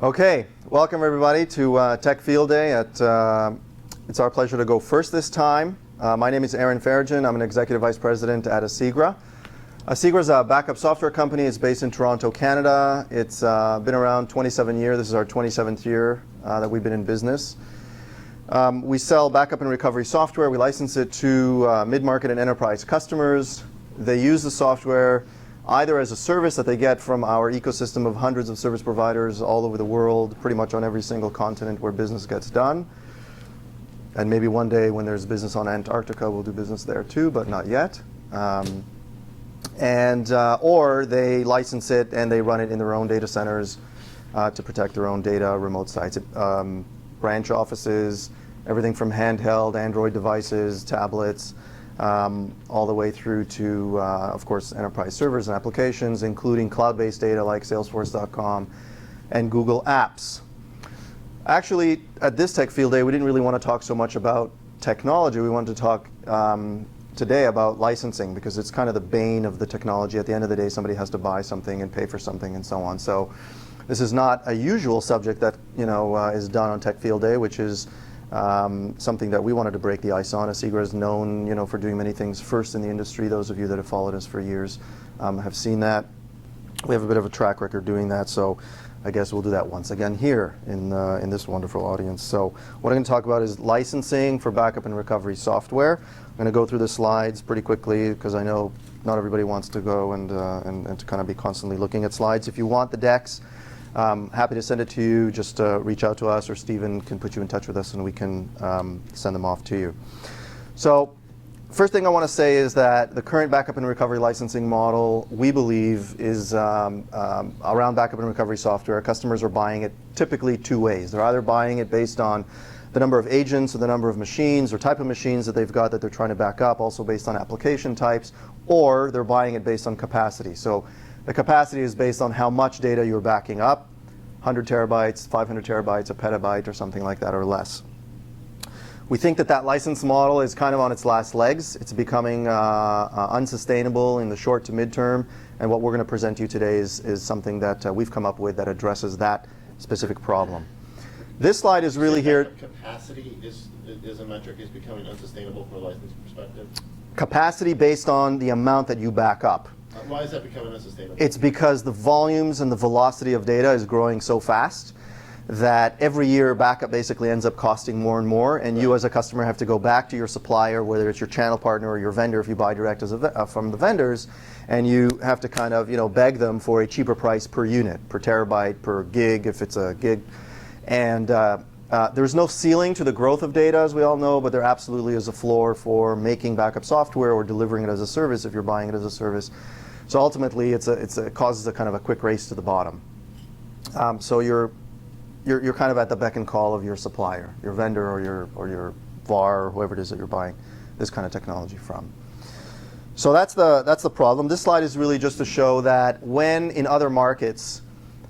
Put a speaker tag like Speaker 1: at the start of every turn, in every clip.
Speaker 1: Okay, welcome everybody to Tech Field Day. It's our pleasure to go first this time. My name is Aaron Farragon. I'm an Executive Vice President at Asigra. Asigra is a backup software company. It's based in Toronto, Canada. It's been around 27 years. This is our 27th year that we've been in business. We sell backup and recovery software. We license it to mid-market and enterprise customers. They use the software either as a service that they get from our ecosystem of hundreds of service providers all over the world, pretty much on every single continent where business gets done. And maybe one day when there's business on Antarctica, we'll do business there too, but not yet. Or they license it and they run it in their own data centers to protect their own data, remote sites, branch offices, everything from handheld Android devices, tablets, all the way through to, of course, enterprise servers and applications, including cloud-based data like Salesforce.com and Google Apps. Actually, at this Tech Field Day, we didn't really want to talk so much about technology. We wanted to talk today about licensing, because it's kind of the bane of the technology. At the end of the day, somebody has to buy something and pay for something and so on. So this is not a usual subject that is done on Tech Field Day, which is something that we wanted to break the ice on. Asigra is known, for doing many things first in the industry. Those of you that have followed us for years have seen that. We have a bit of a track record doing that, so I guess we'll do that once again here in this wonderful audience. So what I'm going to talk about is licensing for backup and recovery software. I'm going to go through the slides pretty quickly because I know not everybody wants to go and to kind of be constantly looking at slides. If you want the decks, happy to send it to you. Just reach out to us, or Stephen can put you in touch with us and we can send them off to you. So first thing I want to say is that the current backup and recovery licensing model, we believe, is around backup and recovery software. Customers are buying it typically two ways. They're either buying it based on the number of agents or the number of machines or type of machines that they've got that they're trying to back up, also based on application types, or they're buying it based on capacity. So the capacity is based on how much data you're backing up, 100 terabytes, 500 terabytes, a petabyte, or something like that, or less. We think that that license model is kind of on its last legs. It's becoming unsustainable in the short to midterm, and what we're going to present to you today is something that we've come up with that addresses that specific problem. This slide is really here.
Speaker 2: Capacity is a metric is becoming unsustainable from a license perspective?
Speaker 1: Capacity based on the amount that you back up.
Speaker 2: Why is that becoming unsustainable?
Speaker 1: It's because the volumes and the velocity of data is growing so fast that every year backup basically ends up costing more and more, and you as a customer have to go back to your supplier, whether it's your channel partner or your vendor if you buy direct from the vendors, and you have to kind of beg them for a cheaper price per unit, per terabyte, per gig if it's a gig. And there's no ceiling to the growth of data, as we all know, but there absolutely is a floor for making backup software or delivering it as a service if you're buying it as a service. So ultimately, it causes a kind of a quick race to the bottom. So you're kind of at the beck and call of your supplier, your vendor, or your VAR, or whoever it is that you're buying this kind of technology from. So that's the problem. This slide is really just to show that when in other markets,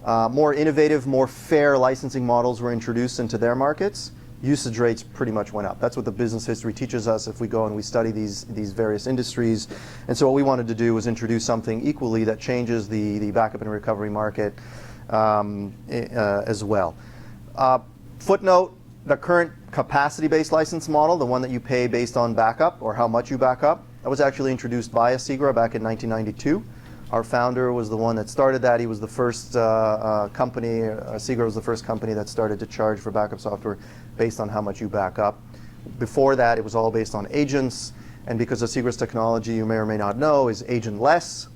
Speaker 1: more innovative, more fair licensing models were introduced into their markets, usage rates pretty much went up. That's what the business history teaches us if we go and we study these various industries. And so what we wanted to do was introduce something equally that changes the backup and recovery market as well. Footnote, the current capacity-based license model, the one that you pay based on backup or how much you back up, that was actually introduced by Asigra back in 1992. Our founder was the one that started that. He was the first company, Asigra was the first company that started to charge for backup software based on how much you back up. Before that, it was all based on agents, and because Asigra's technology, you may or may not know, is agentless,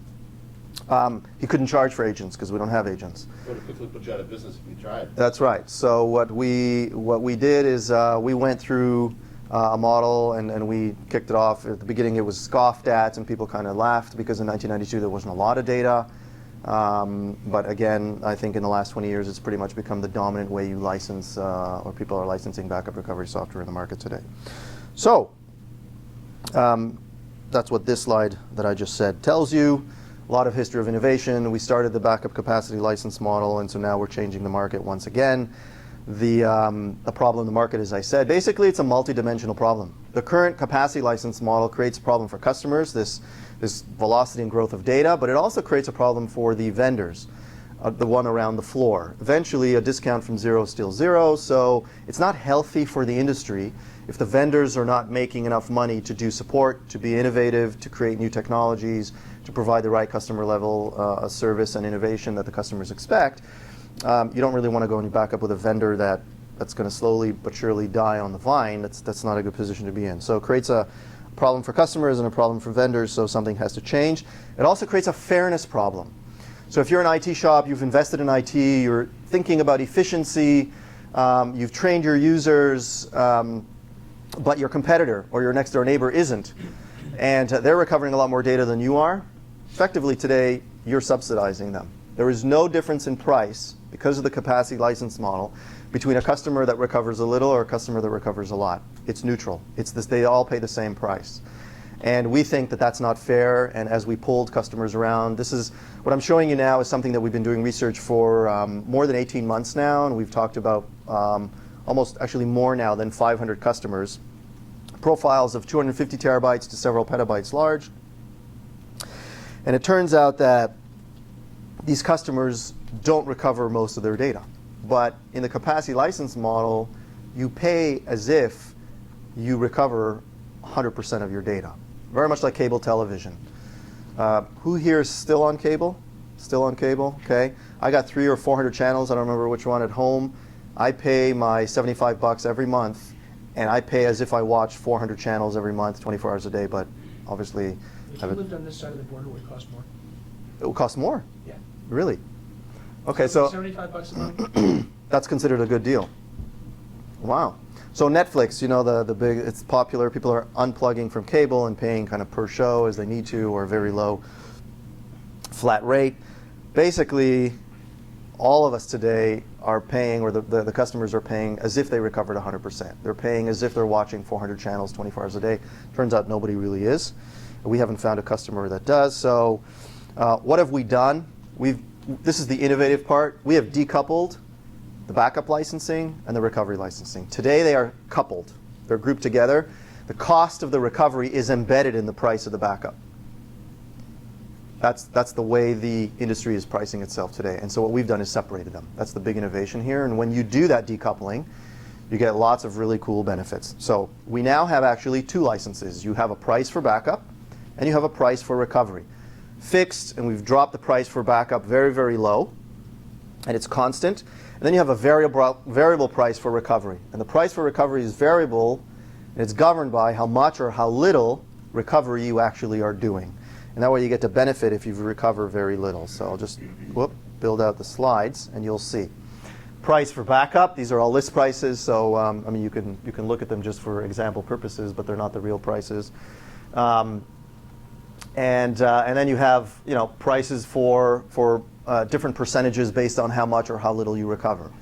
Speaker 1: he couldn't charge for agents because we don't have agents.
Speaker 2: It would have quickly put you out of business if you tried.
Speaker 1: That's right. So what we did is we went through a model and we kicked it off. At the beginning it was scoffed at and people kind of laughed because in 1992 there wasn't a lot of data. But again, I think in the last 20 years it's pretty much become the dominant way you license or people are licensing backup recovery software in the market today. So that's what this slide that I just said tells you. A lot of history of innovation. We started the backup capacity license model, and so now we're changing the market once again. The problem in the market, as I said, basically it's a multi-dimensional problem. The current capacity license model creates a problem for customers, this velocity and growth of data, but it also creates a problem for the vendors. the one around the floor. Eventually, a discount from zero is still zero, so it's not healthy for the industry if the vendors are not making enough money to do support, to be innovative, to create new technologies, to provide the right customer level service and innovation that the customers expect. You don't really want to go and back up with a vendor that's going to slowly but surely die on the vine. That's not a good position to be in. So it creates a problem for customers and a problem for vendors, so something has to change. It also creates a fairness problem. So if you're an IT shop, you've invested in IT, you're thinking about efficiency, you've trained your users, but your competitor or your next door neighbor isn't, and they're recovering a lot more data than you are, effectively today you're subsidizing them. There is no difference in price because of the capacity license model between a customer that recovers a little or a customer that recovers a lot. It's neutral. It's this, they all pay the same price. And we think that that's not fair, and as we pulled customers around, this is, what I'm showing you now is something that we've been doing research for more than 18 months now, and we've talked about almost actually more now than 500 customers. Profiles of 250 terabytes to several petabytes large. And it turns out that these customers don't recover most of their data. But in the capacity license model, you pay as if you recover 100% of your data. Very much like cable television. Who here is still on cable? Still on cable? Okay. I got 300 or 400 channels. I don't remember which one at home. I pay my $75 every month, and I pay as if I watch 400 channels every month, 24 hours a day, but obviously...
Speaker 3: If you lived on this side of the border, it would cost more.
Speaker 1: It would cost more?
Speaker 3: Yeah.
Speaker 1: Really? Okay, so...
Speaker 3: $75 a month?
Speaker 1: That's considered a good deal. Wow. So Netflix, you know, the big, it's popular. People are unplugging from cable and paying kind of per show as they need to, or very low flat rate. Basically, all of us today are paying, or the customers are paying as if they recovered 100%. They're paying as if they're watching 400 channels 24 hours a day. Turns out nobody really is. We haven't found a customer that does. So what have we done? This is the innovative part. We have decoupled the backup licensing and the recovery licensing. Today they are coupled. They're grouped together. The cost of the recovery is embedded in the price of the backup. That's the way the industry is pricing itself today. And so what we've done is separated them. That's the big innovation here. And when you do that decoupling, you get lots of really cool benefits. So we now have actually two licenses. You have a price for backup and you have a price for recovery. Fixed, and we've dropped the price for backup very, very low, and it's constant. And then you have a variable price for recovery. And the price for recovery is variable, and it's governed by how much or how little recovery you actually are doing. And that way you get to benefit if you recover very little. So I'll just build out the slides, and you'll see. Price for backup, these are all list prices, so I mean you can look at them just for example purposes, but they're not the real prices. And then you have prices for different percentages based on how much or how little you recover.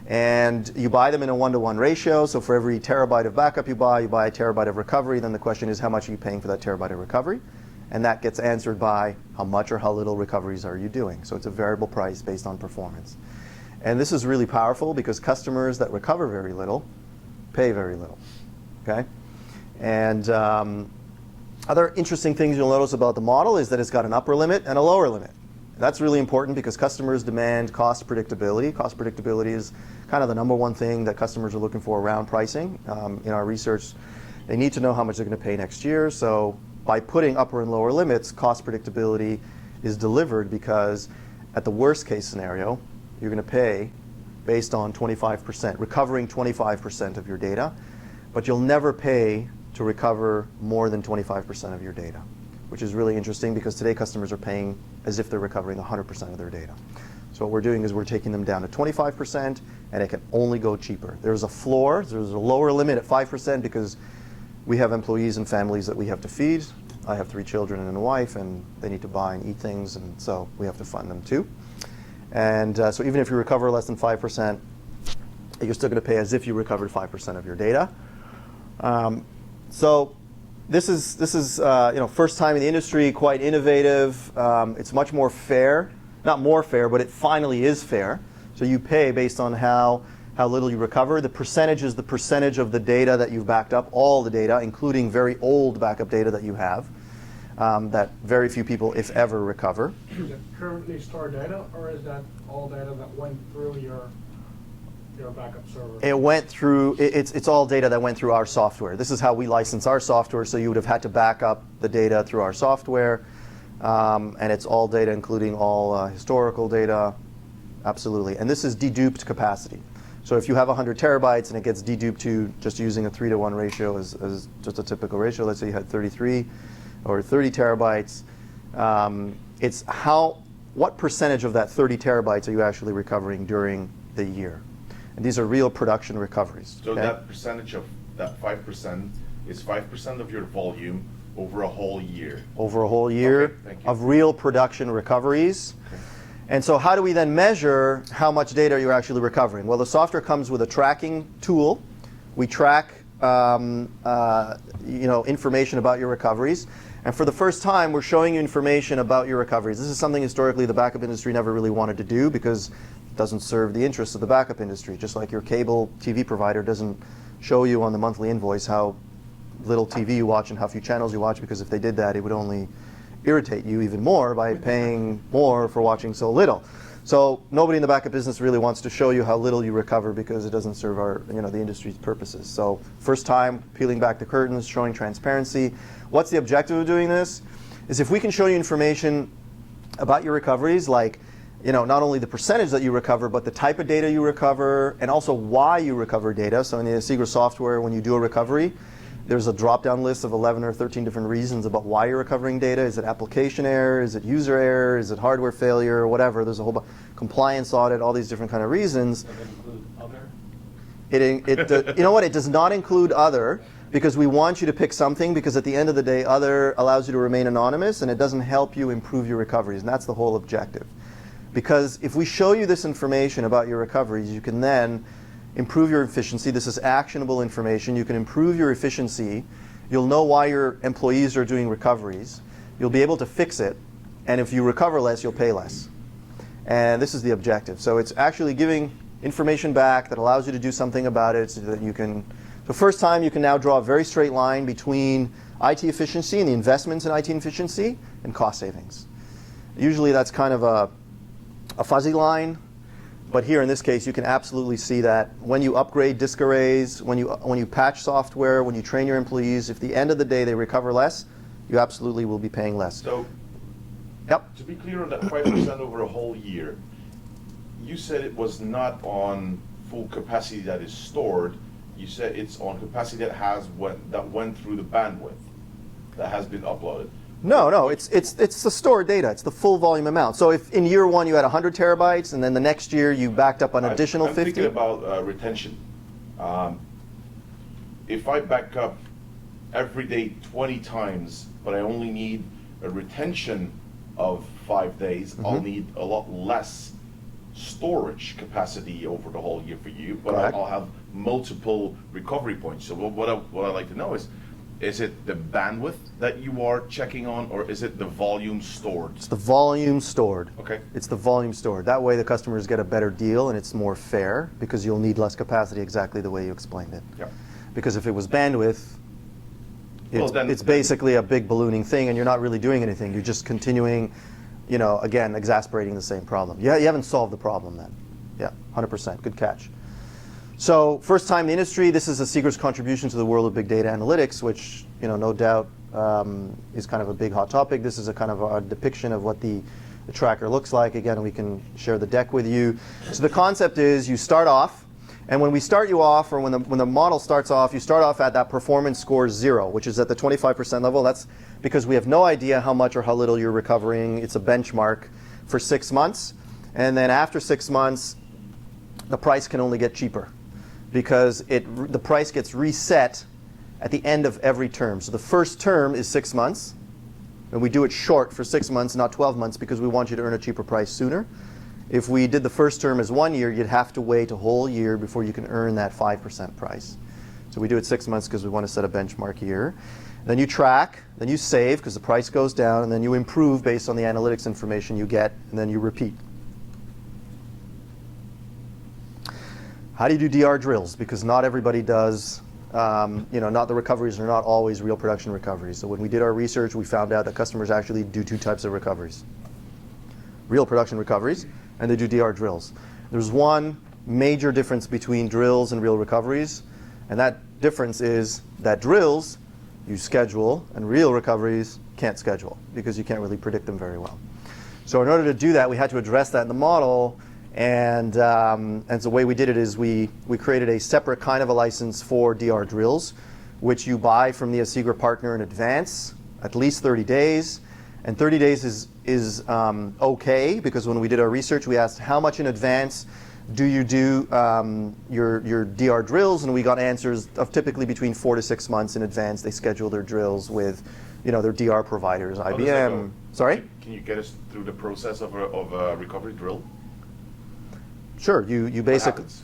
Speaker 1: And you buy them in a 1-to-1 ratio, so for every terabyte of backup you buy a terabyte of recovery. Then the question is, how much are you paying for that terabyte of recovery? And that gets answered by how much or how little recoveries are you doing. So it's a variable price based on performance. And this is really powerful because customers that recover very little pay very little. Okay? And other interesting things you'll notice about the model is that it's got an upper limit and a lower limit. That's really important because customers demand cost predictability. Cost predictability is kind of the number one thing that customers are looking for around pricing. In our research, they need to know how much they're going to pay next year. So by putting upper and lower limits, cost predictability is delivered because at the worst case scenario, you're going to pay based on 25%, recovering 25% of your data, but you'll never pay to recover more than 25% of your data, which is really interesting because today customers are paying as if they're recovering 100% of their data. So what we're doing is we're taking them down to 25%, and it can only go cheaper. There's a floor, there's a lower limit at 5% because we have employees and families that we have to feed. I have 3 children and a wife, and they need to buy and eat things, and so we have to fund them too. And so even if you recover less than 5%, you're still going to pay as if you recovered 5% of your data. So this is first time in the industry, quite innovative. It's much more fair, not more fair, but it finally is fair. So you pay based on how little you recover. The percentage is the percentage of the data that you've backed up, all the data, including very old backup data that you have. that very few people, if ever, recover.
Speaker 3: Is it currently stored data, or is that all data that went through your backup server?
Speaker 1: It went through, it's all data that went through our software. This is how we license our software, so you would have had to back up the data through our software. And it's all data, including all historical data. Absolutely. And this is deduped capacity. So if you have 100 terabytes and it gets deduped to just using a 3-to-1 ratio as just a typical ratio, let's say you had 33 or 30 terabytes, it's what percentage of that 30 terabytes are you actually recovering during the year? And these are real production recoveries.
Speaker 4: So
Speaker 1: okay?
Speaker 4: that percentage of that 5% is 5% of your volume over a whole year.
Speaker 1: Over a whole year
Speaker 4: Okay, thank you.
Speaker 1: of real production recoveries.
Speaker 4: Okay.
Speaker 1: And so how do we then measure how much data you're actually recovering? Well, the software comes with a tracking tool. We track information about your recoveries. And for the first time, we're showing you information about your recoveries. This is something historically the backup industry never really wanted to do because it doesn't serve the interests of the backup industry. Just like your cable TV provider doesn't show you on the monthly invoice how little TV you watch and how few channels you watch, because if they did that, it would only irritate you even more by paying more for watching so little. So nobody in the backup business really wants to show you how little you recover because it doesn't serve the industry's purposes. So first time, peeling back the curtains, showing transparency. What's the objective of doing this? Is if we can show you information about your recoveries, like not only the percentage that you recover, but the type of data you recover, and also why you recover data. So in the Asigra software, when you do a recovery, there's a drop-down list of 11 or 13 different reasons about why you're recovering data. Is it application error? Is it user error? Is it hardware failure? Or whatever. There's a whole compliance audit, all these different kind of reasons.
Speaker 2: Does it include other?
Speaker 1: It does not include other, because we want you to pick something, because at the end of the day, other allows you to remain anonymous, and it doesn't help you improve your recoveries, and that's the whole objective. Because if we show you this information about your recoveries, you can then improve your efficiency. This is actionable information. You can improve your efficiency. You'll know why your employees are doing recoveries. You'll be able to fix it. And if you recover less, you'll pay less. And this is the objective. So it's actually giving information back that allows you to do something about it, so that you can, the first time you can now draw a very straight line between IT efficiency and the investments in IT efficiency and cost savings. Usually that's kind of a fuzzy line. But here in this case, you can absolutely see that when you upgrade disk arrays, when you patch software, when you train your employees, if at the end of the day they recover less, you absolutely will be paying less.
Speaker 4: So,
Speaker 1: Yep.
Speaker 4: to be clear on that 5% over a whole year, you said it was not on full capacity that is stored. You said it's on capacity that went through the bandwidth that has been uploaded.
Speaker 1: No, it's the stored data. It's the full volume amount. So if in year one you had 100 terabytes, and then the next year you backed up an additional
Speaker 4: I'm
Speaker 1: 50.
Speaker 4: thinking about retention. If I back up every day 20 times, but I only need a retention of 5 days, I'll need a lot less storage capacity over the whole year for you, but
Speaker 1: Correct.
Speaker 4: I'll have multiple recovery points. So what I'd like to know is it the bandwidth that you are checking on, or is it the volume stored?
Speaker 1: It's the volume stored.
Speaker 4: Okay.
Speaker 1: It's the volume stored. That way the customers get a better deal, and it's more fair, because you'll need less capacity, exactly the way you explained it.
Speaker 4: Yeah.
Speaker 1: Because if it was bandwidth,
Speaker 4: Well, then-
Speaker 1: it's basically a big ballooning thing, and you're not really doing anything. You're just continuing, again, exasperating the same problem. You haven't solved the problem then. Yeah, 100%. Good catch. So first time in the industry, this is Asigra's contribution to the world of big data analytics, which no doubt is kind of a big hot topic. This is a kind of a depiction of what the tracker looks like. Again, we can share the deck with you. So the concept is you start off, and when we start you off, or when the model starts off, you start off at that performance score 0, which is at the 25% level. That's because we have no idea how much or how little you're recovering. It's a benchmark for 6 months. And then after 6 months, the price can only get cheaper, because the price gets reset at the end of every term. So the first term is 6 months, and we do it short for 6 months, not 12 months, because we want you to earn a cheaper price sooner. If we did the first term as 1 year, you'd have to wait a whole year before you can earn that 5% price. So we do it 6 months because we want to set a benchmark year. Then you track, then you save because the price goes down, and then you improve based on the analytics information you get, and then you repeat. How do you do DR drills? Because not everybody does not the recoveries are not always real production recoveries. So when we did our research, we found out that customers actually do two types of recoveries. Real production recoveries, and they do DR drills. There's one major difference between drills and real recoveries, and that difference is that drills you schedule and real recoveries can't schedule because you can't really predict them very well. So in order to do that, we had to address that in the model, and so the way we did it is we created a separate kind of a license for DR drills, which you buy from the Asigra partner in advance, at least 30 days. And 30 days is okay, because when we did our research, we asked how much in advance do you do your DR drills, and we got answers of typically between 4 to 6 months in advance. They schedule their drills with their DR providers,
Speaker 4: How does that go?
Speaker 1: IBM. Sorry?
Speaker 4: Can you get us through the process of a recovery drill?
Speaker 1: Sure. You basically
Speaker 4: happens?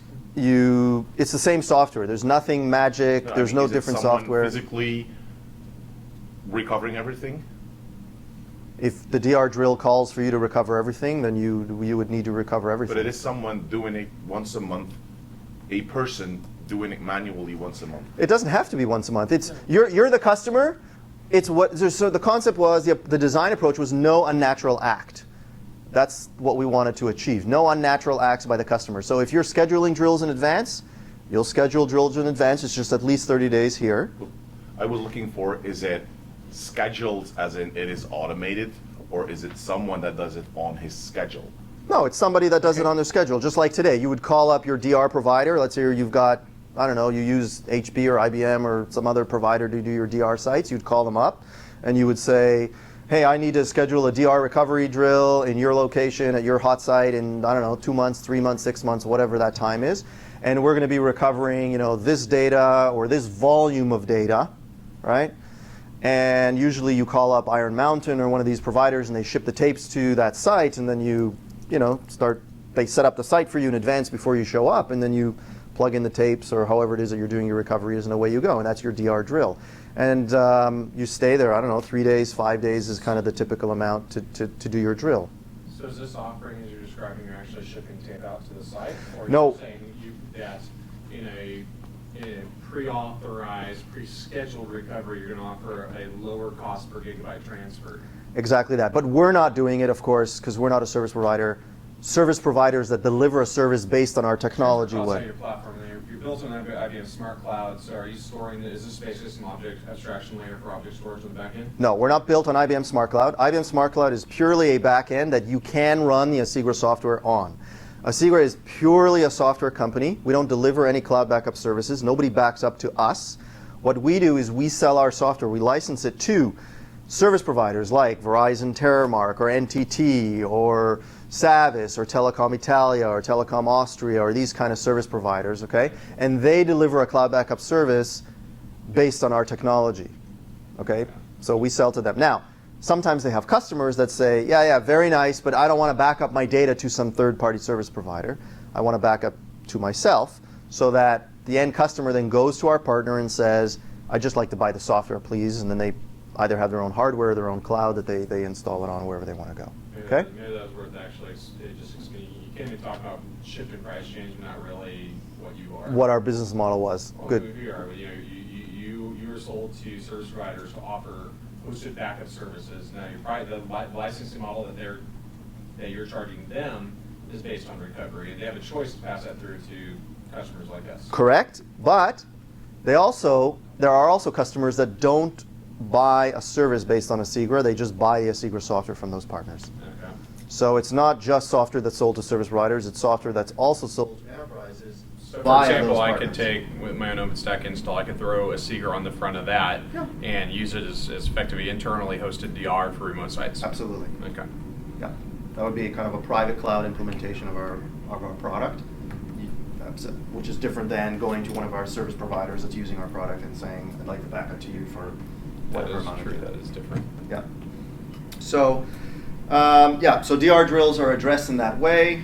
Speaker 1: it's the same software. There's nothing magic.
Speaker 4: I
Speaker 1: There's
Speaker 4: mean,
Speaker 1: no
Speaker 4: is it
Speaker 1: different
Speaker 4: someone
Speaker 1: software.
Speaker 4: physically recovering everything?
Speaker 1: If the DR drill calls for you to recover everything, then you would need to recover everything.
Speaker 4: But it is someone doing it once a month, a person doing it manually once a month.
Speaker 1: It doesn't have to be once a month. It's you're the customer. It's what so the concept was the design approach was no unnatural act. That's what we wanted to achieve. No unnatural acts by the customer. So if you're scheduling drills in advance, you'll schedule drills in advance. It's just at least 30 days here.
Speaker 4: I was looking for, is it scheduled as in it is automated, or is it someone that does it on his schedule?
Speaker 1: No, it's somebody that does it on their schedule. Just like today, you would call up your DR provider. Let's say you've got, I don't know, you use HP or IBM or some other provider to do your DR sites. You'd call them up and you would say, hey, I need to schedule a DR recovery drill in your location at your hot site in, I don't know, 2 months, 3 months, 6 months, whatever that time is. And we're going to be recovering, this data or this volume of data, right? And usually you call up Iron Mountain or one of these providers and they ship the tapes to that site, and then they set up the site for you in advance before you show up, and then you plug in the tapes or however it is that you're doing your recoveries, and away you go, and that's your DR drill. And you stay there, I don't know, 3 days, 5 days is kind of the typical amount to do your drill.
Speaker 5: So is this offering, as you're describing, you're actually shipping tape out to the site? Or
Speaker 1: No.
Speaker 5: you're saying that in a pre-authorized, pre-scheduled recovery, you're going to offer a lower cost per gigabyte transfer?
Speaker 1: Exactly that. But we're not doing it, of course, because we're not a service provider. Service providers that deliver a service based on our technology
Speaker 5: Transfer costs on
Speaker 1: would.
Speaker 5: your platform, you're built on IBM Smart Cloud, so are you storing, is this basically some object abstraction layer for object storage on the back end?
Speaker 1: No, we're not built on IBM Smart Cloud. IBM Smart Cloud is purely a back end that you can run the Asigra software on. Asigra is purely a software company. We don't deliver any cloud backup services. Nobody backs up to us. What we do is we sell our software. We license it to service providers like Verizon Terramark or NTT or Savis or Telecom Italia or Telecom Austria or these kind of service providers, okay? And they deliver a cloud backup service based on our technology, okay? So we sell to them. Now, sometimes they have customers that say, yeah, very nice, but I don't want to back up my data to some third-party service provider. I want to back up to myself, so that the end customer then goes to our partner and says, I'd just like to buy the software, please, and then they either have their own hardware, their own cloud that they install it on wherever they want to go. Okay?
Speaker 5: Maybe that's worth actually, you can't even talk about shift and price change, but not really what you are.
Speaker 1: What our business model was.
Speaker 5: Well,
Speaker 1: Good.
Speaker 5: who you are, but you were sold to service providers to offer hosted backup services. Now, the licensing model that you're charging them is based on recovery, and they have a choice to pass that through to customers like us.
Speaker 1: Correct, but there are also customers that don't buy a service based on Asigra. They just buy the Asigra software from those partners.
Speaker 5: Okay.
Speaker 1: So it's not just software that's sold to service providers, it's software that's also sold to enterprises.
Speaker 5: So for
Speaker 1: via
Speaker 5: example,
Speaker 1: those
Speaker 5: I could
Speaker 1: partners.
Speaker 5: take with my own OpenStack install, I could throw a Asigra on the front of that and use it as effectively internally hosted DR for remote sites.
Speaker 1: Absolutely.
Speaker 5: Okay.
Speaker 1: Yeah, that would be kind of a private cloud implementation of our product, which is different than going to one of our service providers that's using our product and saying, I'd like to back up to you for
Speaker 5: That
Speaker 1: whatever
Speaker 5: is
Speaker 1: amount of
Speaker 5: true.
Speaker 1: data.
Speaker 5: That is different.
Speaker 1: Yeah. So, so DR drills are addressed in that way.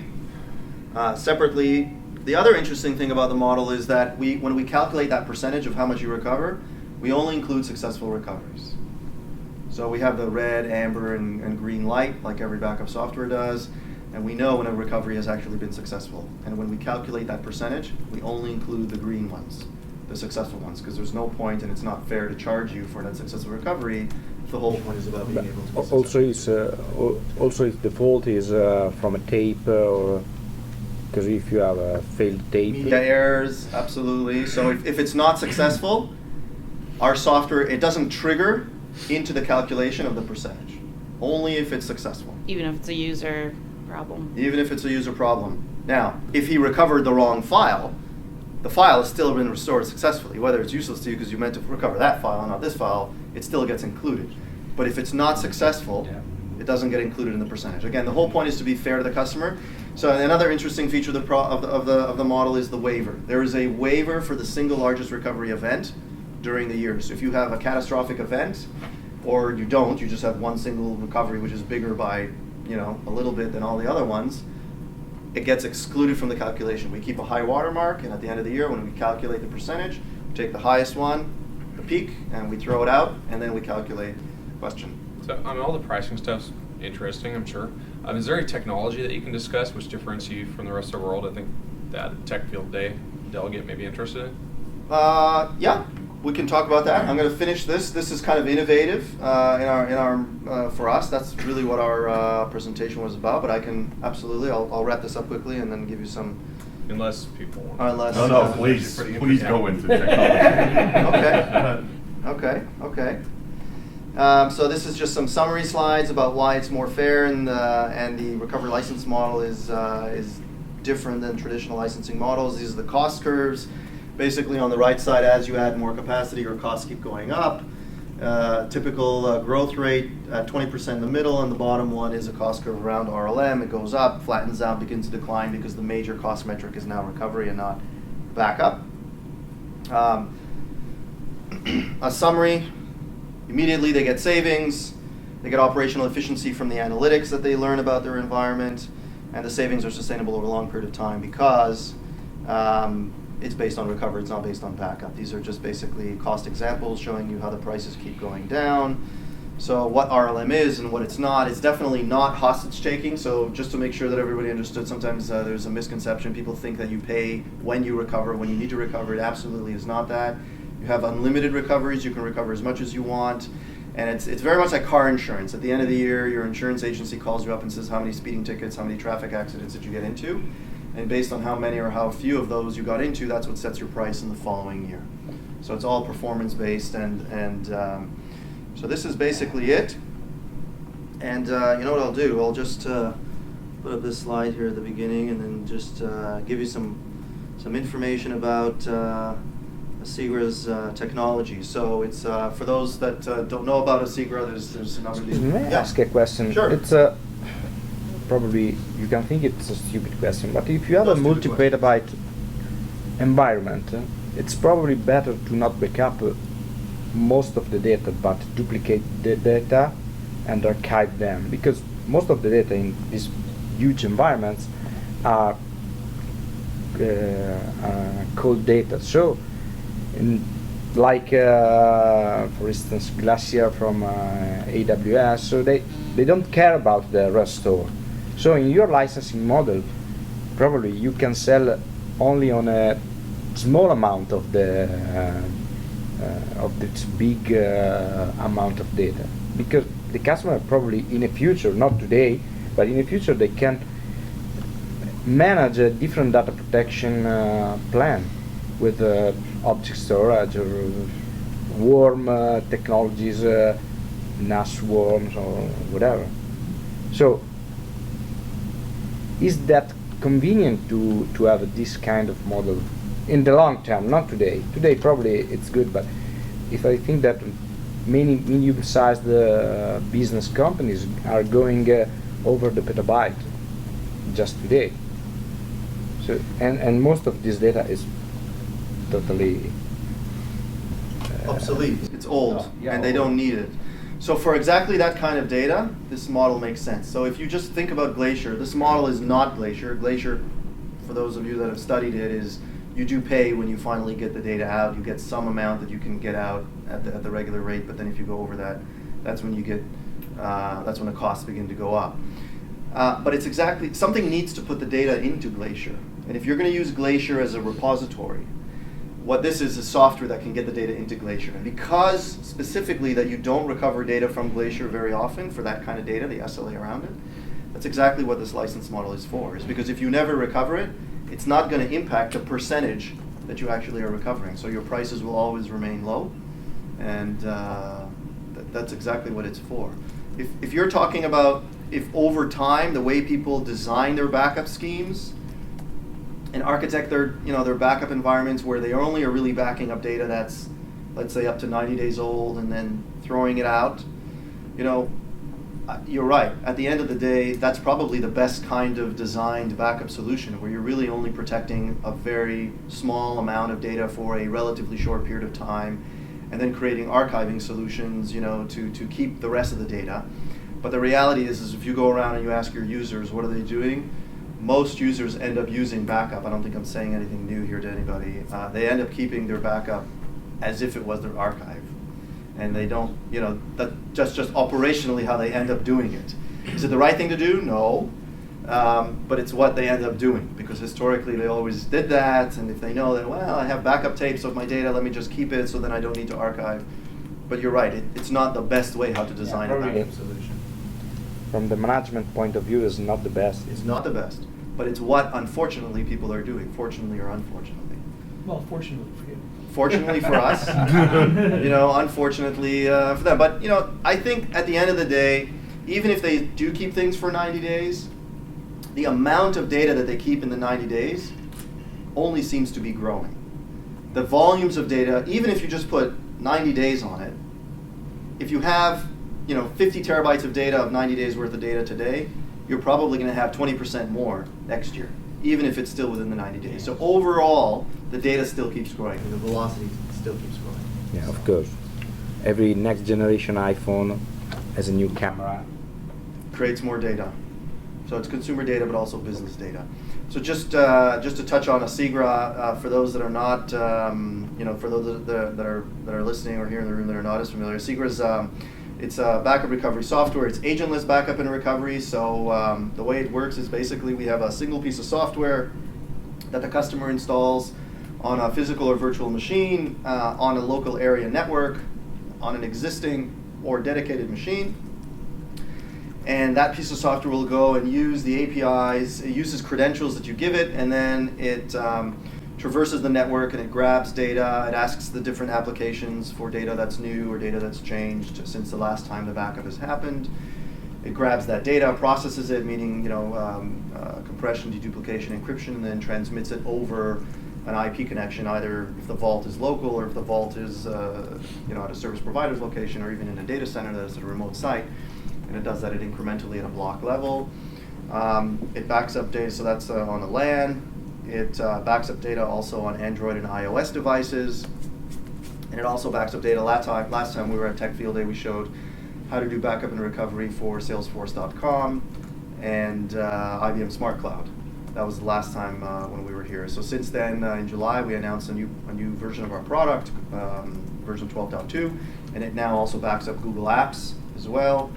Speaker 1: Separately, the other interesting thing about the model is that when we calculate that percentage of how much you recover, we only include successful recoveries. So we have the red, amber, and green light, like every backup software does, and we know when a recovery has actually been successful. And when we calculate that percentage, we only include the green ones. the successful ones, because there's no point, and it's not fair to charge you for that successful recovery if the whole point is about being able to be successful.
Speaker 6: Also, if the fault is from a tape, or because if you have a failed tape.
Speaker 1: Media errors, absolutely. So if it's not successful, our software, it doesn't trigger into the calculation of the percentage, only if it's successful.
Speaker 7: Even if it's a user problem.
Speaker 1: Even if it's a user problem. Now, if he recovered the wrong file, the file has still been restored successfully. Whether it's useless to you because you meant to recover that file and not this file, it still gets included. But if it's not successful, it doesn't get included in the percentage. Again, the whole point is to be fair to the customer. So another interesting feature of the model is the waiver. There is a waiver for the single largest recovery event during the year. So if you have a catastrophic event, or you don't, you just have one single recovery which is bigger by, a little bit than all the other ones, it gets excluded from the calculation. We keep a high watermark, and at the end of the year when we calculate the percentage, we take the highest one, the peak, and we throw it out, and then we calculate question.
Speaker 5: So, all the pricing stuff's interesting, I'm sure. Is there any technology that you can discuss which differentiates you from the rest of the world? I think that Tech Field Day delegate may be interested in.
Speaker 1: Yeah, we can talk about that. I'm going to finish this. This is kind of innovative for us. That's really what our presentation was about. But I can absolutely, I'll wrap this up quickly and then give you some.
Speaker 5: Unless people want.
Speaker 1: Unless.
Speaker 4: No, please go into technology.
Speaker 1: Okay. So this is just some summary slides about why it's more fair, and the recovery license model is different than traditional licensing models. These are the cost curves. Basically, on the right side, as you add more capacity, your costs keep going up. Typical growth rate at 20% in the middle, and the bottom one is a cost curve around RLM. It goes up, flattens out, begins to decline because the major cost metric is now recovery and not backup. A summary. Immediately they get savings, they get operational efficiency from the analytics that they learn about their environment, and the savings are sustainable over a long period of time because it's based on recovery, it's not based on backup. These are just basically cost examples showing you how the prices keep going down. So what RLM is and what it's not, it's definitely not hostage taking. So just to make sure that everybody understood, sometimes there's a misconception. People think that you pay when you recover, when you need to recover. It absolutely is not that. You have unlimited recoveries. You can recover as much as you want. And it's very much like car insurance. At the end of the year, your insurance agency calls you up and says how many speeding tickets, how many traffic accidents did you get into? And based on how many or how few of those you got into, that's what sets your price in the following year. So it's all performance based, and so this is basically it. And you know what I'll do? I'll just put up this slide here at the beginning, and then just give you some information about Asigra's technology. So it's for those that don't know about Asigra, there's a number of these.
Speaker 6: May I ask a question?
Speaker 1: Sure.
Speaker 6: It's probably you can think it's a stupid question, but if you have
Speaker 1: No
Speaker 6: a
Speaker 1: stupid
Speaker 6: multi-petabyte environment, it's probably better to not backup most of the data, but duplicate the data and archive them, because most of the data in these huge environments are cold data. So, for instance, Glacier from AWS, so they don't care about the restore. So in your licensing model, probably you can sell only on a small amount of this big amount of data, because the customer probably in the future, not today, but in the future they can manage a different data protection plan with object storage or worm technologies, NAS worms or whatever. So is that convenient to have this kind of model in the long term, not today? Today probably it's good, but if I think that many medium-sized business companies are going over the petabyte just today. So and most of this data is totally
Speaker 1: obsolete. It's old,
Speaker 6: yeah,
Speaker 1: and they don't need it. So for exactly that kind of data, this model makes sense. So if you just think about Glacier, this model is not Glacier. Glacier, for those of you that have studied it, is you do pay when you finally get the data out. You get some amount that you can get out at the regular rate, but then if you go over that, that's when you get, that's when the costs begin to go up. But it's exactly, something needs to put the data into Glacier. And if you're going to use Glacier as a repository, what this is software that can get the data into Glacier. And because specifically that you don't recover data from Glacier very often for that kind of data, the SLA around it, that's exactly what this license model is for. Is because if you never recover it, it's not going to impact the percentage that you actually are recovering. So your prices will always remain low, and that's exactly what it's for. If you're talking about if over time the way people design their backup schemes and architect their their backup environments where they only are really backing up data that's, let's say, up to 90 days old and then throwing it out, you're right. At the end of the day, that's probably the best kind of designed backup solution, where you're really only protecting a very small amount of data for a relatively short period of time, and then creating archiving solutions, to keep the rest of the data. But the reality is if you go around and you ask your users, what are they doing? Most users end up using backup. I don't think I'm saying anything new here to anybody. They end up keeping their backup as if it was their archive. And they don't, that's just operationally how they end up doing it. Is it the right thing to do? No. But it's what they end up doing, because historically they always did that, and if they know that, well, I have backup tapes of my data, let me just keep it so then I don't need to archive. But you're right, it's not the best way how to design a
Speaker 6: probably
Speaker 1: backup solution.
Speaker 6: From the management point of view, it's not the best.
Speaker 1: It's not the best, but it's what, unfortunately, people are doing, fortunately or unfortunately.
Speaker 8: Well, fortunately for you.
Speaker 1: Fortunately for us, unfortunately for them. But I think at the end of the day, even if they do keep things for 90 days, the amount of data that they keep in the 90 days only seems to be growing. The volumes of data, even if you just put 90 days on it, if you have 50 terabytes of data of 90 days worth of data today, you're probably going to have 20% more next year, even if it's still within the 90 days. So overall, the data still keeps growing. The velocity still keeps growing.
Speaker 6: Yeah, of course. Every next generation iPhone has a new camera.
Speaker 1: Creates more data. So it's consumer data, but also business data. So just to touch on Asigra, for those that are not, for those that are listening or here in the room that are not as familiar, Asigra's it's a backup recovery software. It's agentless backup and recovery. So the way it works is basically we have a single piece of software that the customer installs on a physical or virtual machine, on a local area network, on an existing or dedicated machine. And that piece of software will go and use the APIs. It uses credentials that you give it, and then it traverses the network and it grabs data. It asks the different applications for data that's new or data that's changed since the last time the backup has happened. It grabs that data, processes it, meaning compression, deduplication, encryption, and then transmits it over an IP connection, either if the vault is local or if the vault is at a service provider's location or even in a data center that is at a remote site. And it does that incrementally at a block level. It backs up data, so that's on the LAN. It backs up data also on Android and iOS devices. And it also backs up data. Last time we were at Tech Field Day, we showed how to do backup and recovery for Salesforce.com and IBM Smart Cloud. That was the last time when we were here. So since then, in July, we announced a new version of our product, version 12.2, and it now also backs up Google Apps as well.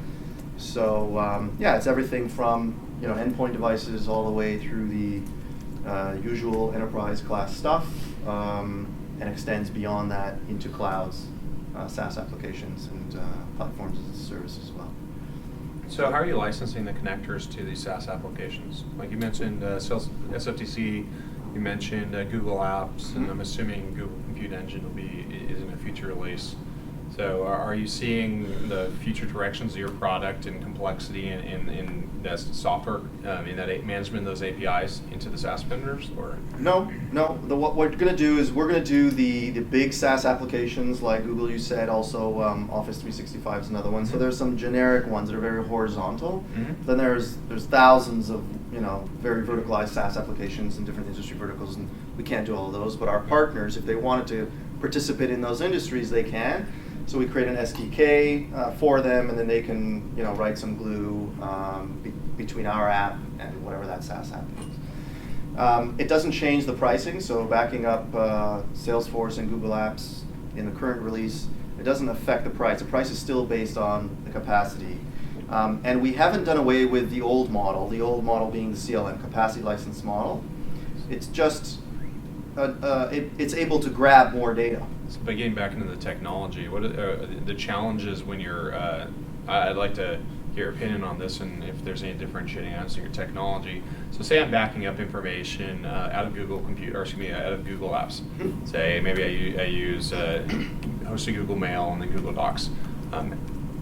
Speaker 1: So it's everything from endpoint devices all the way through the usual enterprise class stuff, and extends beyond that into clouds, SaaS applications, and platforms as a service as well.
Speaker 5: So how are you licensing the connectors to these SaaS applications? Like you mentioned SFTC, you mentioned Google Apps, and I'm assuming Google Compute Engine is in a future release. So are you seeing the future directions of your product and complexity in that software, in that management of those APIs into the SaaS vendors, or?
Speaker 1: No. What we're going to do is we're going to do the big SaaS applications like Google, you said, also Office 365 is another one. So there's some generic ones that are very horizontal. Mm-hmm. Then there's thousands of very verticalized SaaS applications in different industry verticals, and we can't do all of those. But our partners, if they wanted to participate in those industries, they can. So we create an SDK for them, and then they can write some glue between our app and whatever that SaaS app is. It doesn't change the pricing, so backing up Salesforce and Google Apps in the current release, it doesn't affect the price. The price is still based on the capacity. And we haven't done away with the old model being the CLM, capacity license model. It's just it's able to grab more data.
Speaker 5: But getting back into the technology, what are the challenges when you're? I'd like to hear your opinion on this, and if there's any differentiating as to your technology. So, say I'm backing up information out of Google out of Google Apps. Say maybe I use hosted Google Mail and then Google Docs.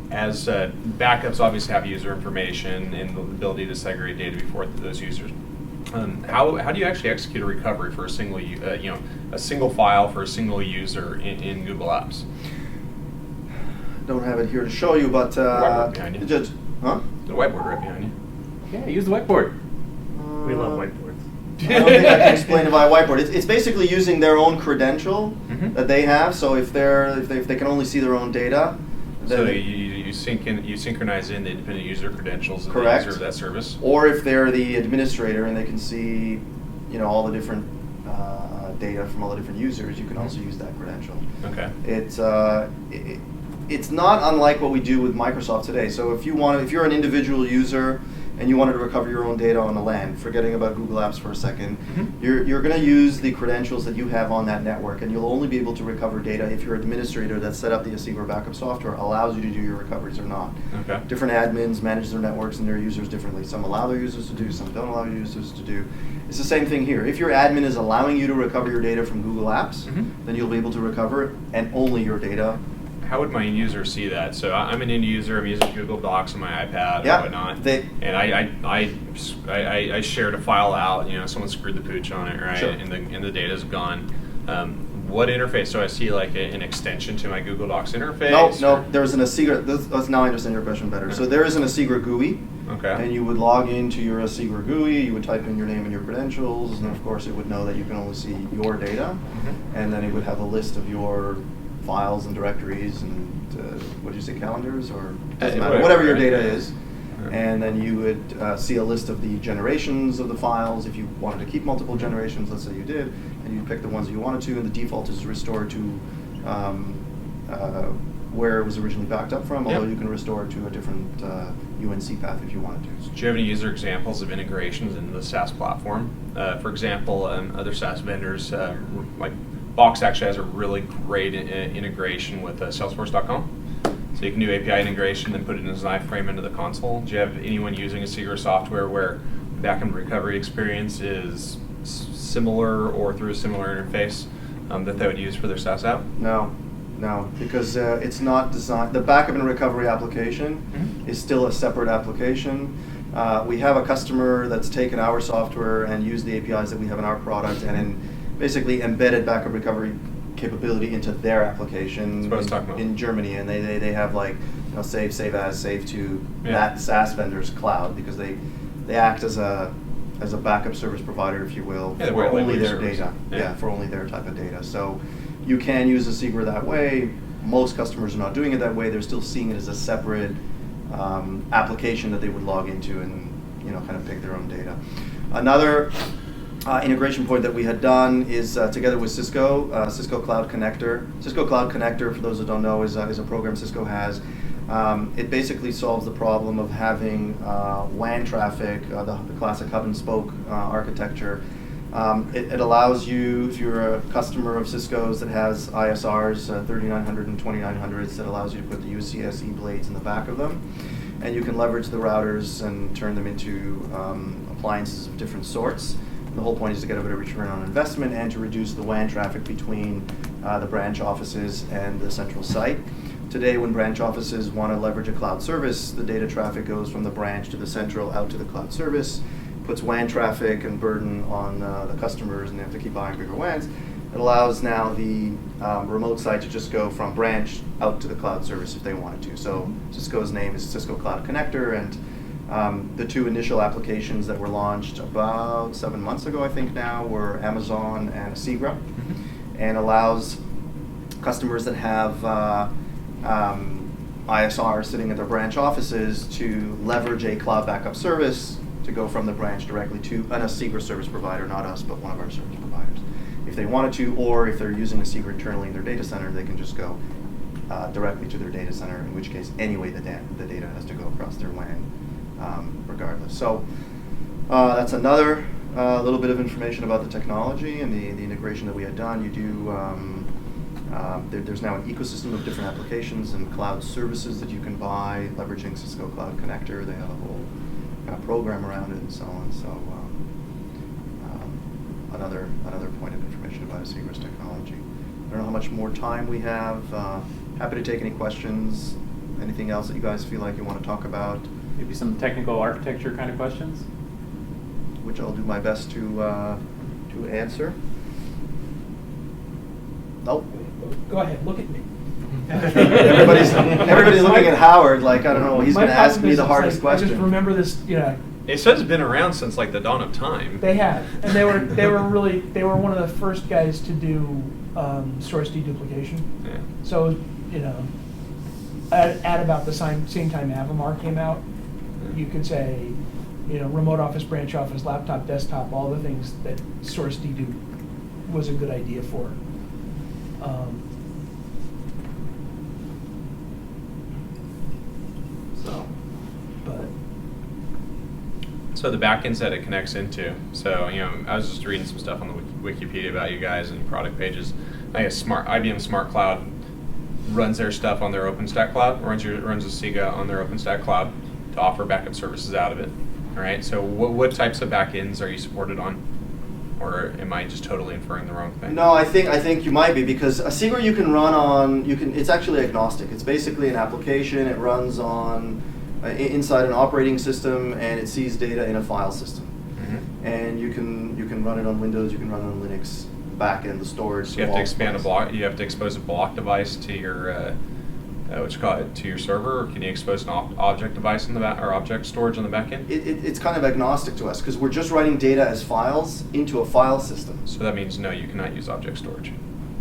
Speaker 5: As backups obviously have user information and the ability to segregate data before those users. How do you actually execute a recovery for a single a single file for a single user in Google Apps?
Speaker 1: Don't have it here to show you, but
Speaker 5: Whiteboard behind you.
Speaker 1: just
Speaker 5: The whiteboard right behind you.
Speaker 8: Yeah, use the whiteboard. We love whiteboards.
Speaker 1: I don't think I can explain it by whiteboard. It's basically using their own credential
Speaker 5: Mhm.
Speaker 1: that they have. So if they can only see their own data, then
Speaker 5: So you synchronize in the independent user credentials of
Speaker 1: Correct.
Speaker 5: the user of that service.
Speaker 1: or if they're the administrator and they can see, all the different data from all the different users, you can also use that credential.
Speaker 5: Okay.
Speaker 1: It's not unlike what we do with Microsoft today. So if you're an individual user and you wanted to recover your own data on the LAN, forgetting about Google Apps for a second, you're going to use the credentials that you have on that network, and you'll only be able to recover data if your administrator that set up the Asigra backup software allows you to do your recoveries or not.
Speaker 5: Okay.
Speaker 1: Different admins manage their networks and their users differently. Some allow their users to do, some don't allow their users to do. It's the same thing here. If your admin is allowing you to recover your data from Google Apps, then you'll be able to recover it, and only your data.
Speaker 5: How would my end user see that? So I'm an end user. I'm using Google Docs on my iPad
Speaker 1: Yeah,
Speaker 5: and whatnot.
Speaker 1: they-
Speaker 5: And I shared a file out. Someone screwed the pooch on it, right?
Speaker 1: Sure.
Speaker 5: And the data's gone. What interface? Do I see like an extension to my Google Docs interface?
Speaker 1: No. There's an Asigra. Now I understand your question better. So there is an Asigra GUI.
Speaker 5: Okay.
Speaker 1: And you would log into your Asigra GUI, you would type in your name and your credentials, and of course it would know that you can only see your data, and then it would have a list of your files and directories and, what do you say, calendars, or doesn't matter, whatever your data is. And then you would see a list of the generations of the files. If you wanted to keep multiple generations, let's say you did, and you pick the ones that you wanted to, and the default is restored to where it was originally backed up from, although you can restore it to a different UNC path if you wanted to.
Speaker 5: Do you have any user examples of integrations into the SaaS platform? For example, other SaaS vendors, like Box actually has a really great integration with Salesforce.com. So you can do API integration, then put it in as an iframe into the console. Do you have anyone using Asigra software where the backend recovery experience is similar or through a similar interface that they would use for their SaaS app?
Speaker 1: No, because it's not designed. The backup and recovery application is still a separate application. We have a customer that's taken our software and used the APIs that we have in our product and basically embedded backup recovery capability into their application
Speaker 5: That's what I was talking about.
Speaker 1: in Germany, and they have like save as, save to that SaaS vendor's cloud, because they act as a backup service provider, if you will,
Speaker 5: Yeah,
Speaker 1: for only their
Speaker 5: service.
Speaker 1: data.
Speaker 5: Yeah.
Speaker 1: For only their type of data. So you can use Asigra that way. Most customers are not doing it that way. They're still seeing it as a separate application that they would log into and kind of pick their own data. Another integration point that we had done is together with Cisco Cloud Connector. Cisco Cloud Connector, for those who don't know, is a program Cisco has. It basically solves the problem of having WAN traffic, the classic hub and spoke architecture. It allows you, if you're a customer of Cisco's that has ISRs, 3900 and 2900s, that allows you to put the UCSE blades in the back of them. And you can leverage the routers and turn them into appliances of different sorts. The whole point is to get a bit of return on investment and to reduce the WAN traffic between the branch offices and the central site. Today, when branch offices want to leverage a cloud service, the data traffic goes from the branch to the central out to the cloud service, puts WAN traffic and burden on the customers, and they have to keep buying bigger WANs. It allows now the remote site to just go from branch out to the cloud service if they wanted to. So Cisco's name is Cisco Cloud Connector, and the two initial applications that were launched about 7 months ago, I think now, were Amazon and Asigra, and allows customers that have ISR sitting at their branch offices to leverage a cloud backup service to go from the branch directly to an Asigra service provider, not us, but one of our service providers, if they wanted to, or if they're using Asigra internally in their data center, they can just go directly to their data center, in which case, anyway, the data has to go across their WAN regardless. So that's another a little bit of information about the technology and the integration that we had done. You do, there's now an ecosystem of different applications and cloud services that you can buy, leveraging Cisco Cloud Connector. They have a whole kind of program around it and so on. So another point of information about Asigra's technology. I don't know how much more time we have. Happy to take any questions. Anything else that you guys feel like you want to talk about?
Speaker 8: Maybe some technical architecture kind of questions?
Speaker 1: Which I'll do my best to answer. Nope.
Speaker 9: Go ahead, look at me.
Speaker 1: everybody's looking at Howard like, I don't know, he's
Speaker 9: My
Speaker 1: going to ask
Speaker 9: problem
Speaker 1: me
Speaker 9: is
Speaker 1: the
Speaker 9: it's
Speaker 1: hardest
Speaker 9: like,
Speaker 1: question.
Speaker 9: I just remember this,
Speaker 5: It says it's been around since like the dawn of time.
Speaker 9: they have, and they were one of the first guys to do source deduplication.
Speaker 5: Yeah.
Speaker 9: So, at about the same time Avamar came out, you could say, remote office, branch office, laptop, desktop, all the things that source dedupe was a good idea for. But
Speaker 5: So the backends that it connects into. So, I was just reading some stuff on the Wikipedia about you guys and product pages. I guess IBM Smart Cloud runs their stuff on their OpenStack cloud, runs Asigra on their OpenStack cloud to offer backup services out of it. All right. So what types of backends are you supported on? Or am I just totally inferring the wrong thing?
Speaker 1: No, I think you might be, because Asigra you can run on, it's actually agnostic. It's basically an application. It runs on inside an operating system, and it sees data in a file system. Mm-hmm. And you can run it on Windows, you can run it on Linux, backend, the storage.
Speaker 5: So you have to expand a block. You have to expose a block device to your to your server, or can you expose an object device in the back, or object storage on the back end?
Speaker 1: It's kind of agnostic to us, because we're just writing data as files into a file system.
Speaker 5: So that means no, you cannot use object storage.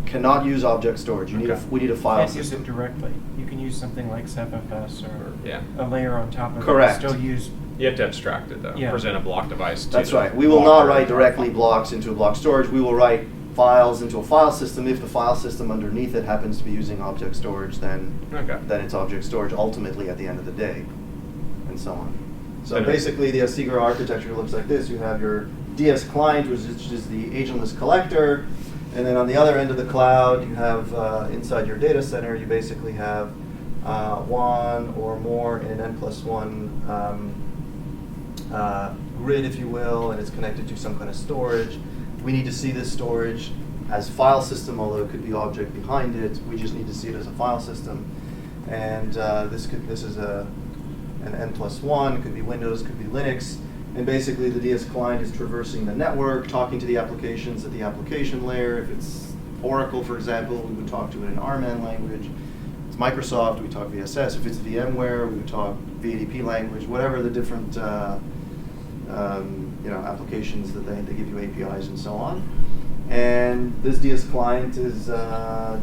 Speaker 1: Cannot use object storage. We need a file
Speaker 10: Can't use
Speaker 1: system.
Speaker 10: it directly. You can use something like SFFS or
Speaker 5: Yeah.
Speaker 10: a layer on top of
Speaker 1: Correct.
Speaker 10: it. Still use.
Speaker 5: You have to abstract it though.
Speaker 10: Yeah.
Speaker 5: Present a block device. To
Speaker 1: That's
Speaker 5: the
Speaker 1: right. We will
Speaker 5: block
Speaker 1: not write
Speaker 5: or-
Speaker 1: directly blocks into a block storage. We will write files into a file system. If the file system underneath it happens to be using object storage, then it's object storage ultimately at the end of the day, and so on. So basically the Asigra architecture looks like this. You have your DS client, which is the agentless collector, and then on the other end of the cloud, you have inside your data center, you basically have one or more in an N+1 grid, if you will, and it's connected to some kind of storage. We need to see this storage as file system, although it could be object behind it. We just need to see it as a file system. And this is an N+1, it could be Windows, it could be Linux. And basically the DS client is traversing the network, talking to the applications at the application layer. If it's Oracle, for example, we would talk to it in RMAN language. If it's Microsoft, we talk VSS. If it's VMware, we would talk VADP language, whatever the different applications that they give you APIs and so on. And this DS client is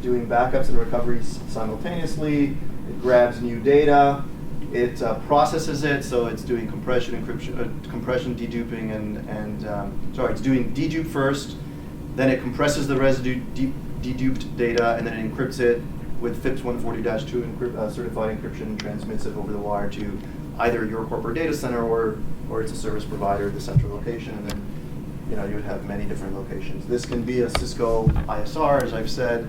Speaker 1: doing backups and recoveries simultaneously. It grabs new data. It processes it, so it's doing compression, encryption, compression, deduping, it's doing dedupe first. Then it compresses the residue deduped data, and then it encrypts it with FIPS 140-2 certified encryption, and transmits it over the wire to either your corporate data center or it's a service provider, the central location, and then you would have many different locations. This can be a Cisco ISR, as I've said.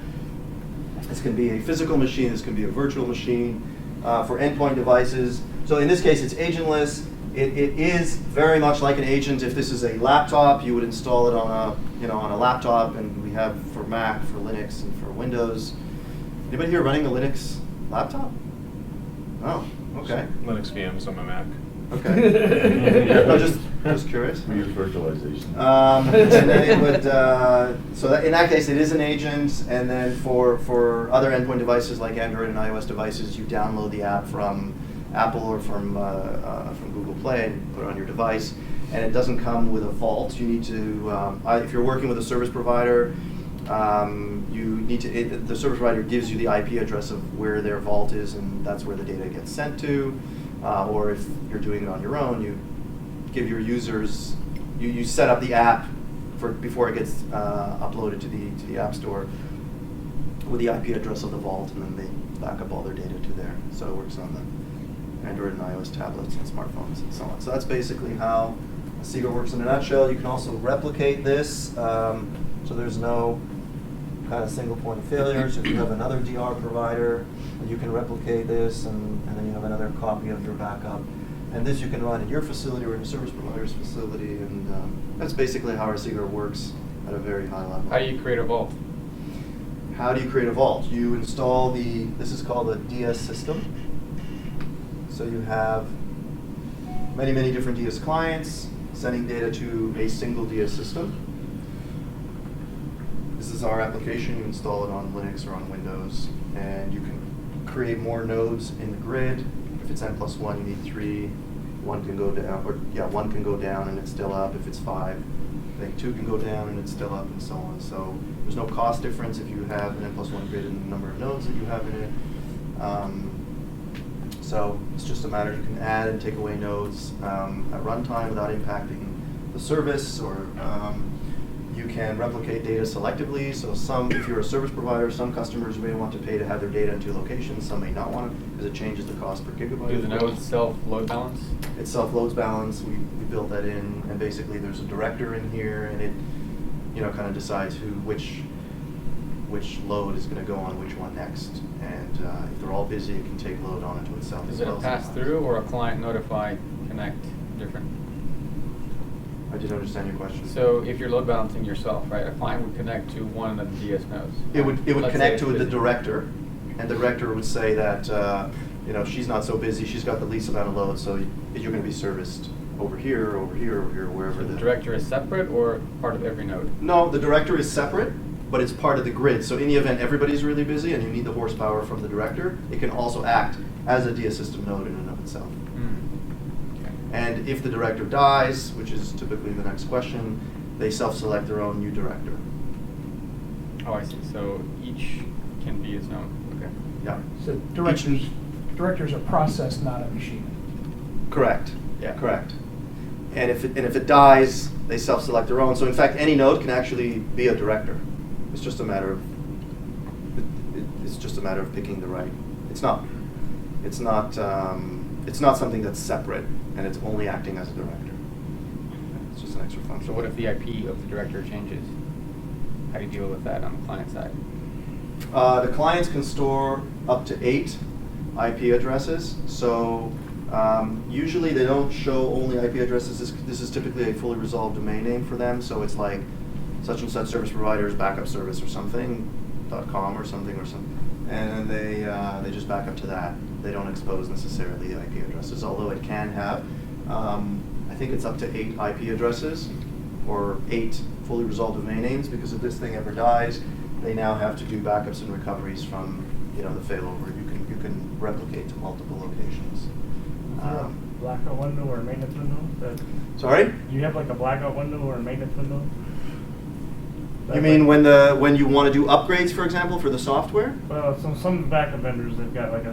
Speaker 1: This can be a physical machine. This can be a virtual machine. For endpoint devices. So in this case, it's agentless. It is very much like an agent. If this is a laptop, you would install it on a laptop, and we have for Mac, for Linux, and for Windows. Anybody here running a Linux laptop? Oh, okay.
Speaker 5: Linux VMs on my Mac.
Speaker 1: Okay. No, just curious.
Speaker 4: We use virtualization.
Speaker 1: And then it would, in that case, it is an agent. And then for other endpoint devices like Android and iOS devices, you download the app from Apple or from Google Play and put it on your device. And it doesn't come with a vault. You need to, if you're working with a service provider, the service provider gives you the IP address of where their vault is, and that's where the data gets sent to. Or if you're doing it on your own, you give your users, you set up the app before it gets uploaded to the App Store with the IP address of the vault, and then they back up all their data to there. So it works on the Android and iOS tablets and smartphones and so on. So that's basically how Asigra works in a nutshell. You can also replicate this, so there's no kind of single point of failure. So if you have another DR provider, you can replicate this, and then you have another copy of your backup. And this you can run in your facility or in your service provider's facility, and that's basically how Asigra works at a very high level.
Speaker 8: How do you create a vault?
Speaker 1: How do you create a vault? You install this is called a DS system. So you have many, many different DS clients sending data to a single DS system. This is our application. You install it on Linux or on Windows, and you can create more nodes in the grid. If it's n+1, you need 3. One can go down, one can go down and it's still up. If it's 5, then 2 can go down and it's still up, and so on. So there's no cost difference if you have an n+1 grid in the number of nodes that you have in it. So it's just a matter, you can add and take away nodes at runtime without impacting the service, or you can replicate data selectively. So if you're a service provider, some customers may want to pay to have their data in 2 locations, some may not want to, because it changes the cost per gigabyte.
Speaker 8: Do the nodes self-load balance?
Speaker 1: It self-loads balance. We built that in, and basically there's a director in here, and it kind of decides which load is going to go on which one next. And if they're all busy, it can take load on into itself.
Speaker 8: Is it a pass-through or a client notify connect different?
Speaker 1: I didn't understand your question.
Speaker 8: So if you're load balancing yourself, right, a client would connect to one of the DS nodes.
Speaker 1: It would
Speaker 8: Let's
Speaker 1: connect
Speaker 8: say
Speaker 1: to the
Speaker 8: it's-
Speaker 1: director, and the director would say that she's not so busy, she's got the least amount of load, so you're going to be serviced over here, over here, over here, wherever
Speaker 8: The director is separate or part of every node?
Speaker 1: No, the director is separate, but it's part of the grid. So in the event everybody's really busy and you need the horsepower from the director, it can also act as a DS system node in and of itself.
Speaker 8: Okay.
Speaker 1: And if the director dies, which is typically the next question, they self-select their own new director.
Speaker 8: Oh, I see. So each can be its own. Okay.
Speaker 1: Yeah.
Speaker 9: So directors are process, not a machine.
Speaker 1: Correct.
Speaker 8: Yeah.
Speaker 1: Correct. And if it dies, they self-select their own. So in fact, any node can actually be a director. It's just a matter of picking the right. It's not something that's separate, and it's only acting as a director. It's just an extra function.
Speaker 8: So what if the IP of the director changes? How do you deal with that on the client side?
Speaker 1: The clients can store up to 8 IP addresses. So usually they don't show only IP addresses. This is typically a fully resolved domain name for them. So it's like such and such service provider's backup service or something, .com or something, and they just back up to that. They don't expose necessarily the IP addresses, although it can have. I think it's up to 8 IP addresses or 8 fully resolved domain names, because if this thing ever dies, they now have to do backups and recoveries from the failover. You can replicate to multiple locations.
Speaker 10: Blackout window or maintenance window?
Speaker 1: Sorry?
Speaker 10: You have like a blackout window or a maintenance window?
Speaker 1: You mean when you want to do upgrades, for example, for the software?
Speaker 10: Well, some backup vendors, they've got like